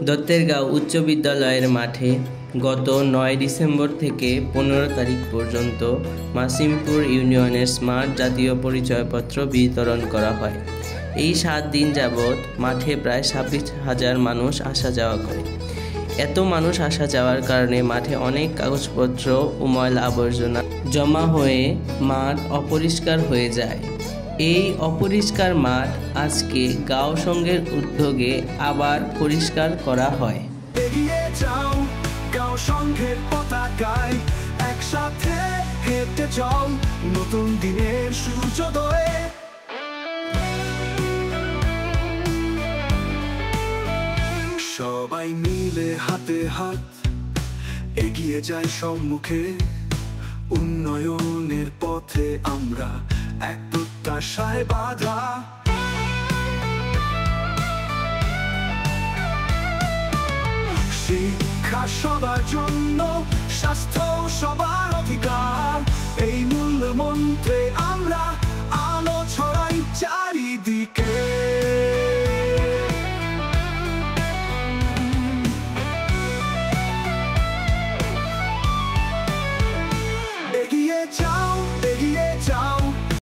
দত্তেরগাঁও উচ্চ বিদ্যালয়ের মাঠে গত ৯ ডিসেম্বর থেকে ১৫ তারিখ পর্যন্ত মাসিমপুর ইউনিয়নের স্মার্ট জাতীয় পরিচয়পত্র বিতরণ করা হয়। এই ৭ দিন যাবৎ মাঠে প্রায় ২৬,০০০ মানুষ আসা যাওয়া করে। এত মানুষ আসা যাওয়ার কারণে মাঠে অনেক কাগজপত্র ও ময়লা আবর্জনা জমা হয়ে মাঠ অপরিষ্কার হয়ে যায়। এই অপরিষ্কার মাঠ আজকে গাঁও সংঘের উদ্যোগে আবার পরিষ্কার করা হয়। এগিয়ে যাও গাঁও সংঘের পতাকায়, একসাথে হেঁটে যাও নতুন দিনের সূর্যোদয়ে। সবাই মিলে হাতে হাত এগিয়ে যাই সম্মুখে, উন্নয়নের পথে আমরা এক প্রত্যাশায় বাঁধা। শিক্ষা সবার জন্য, স্বাস্থ্য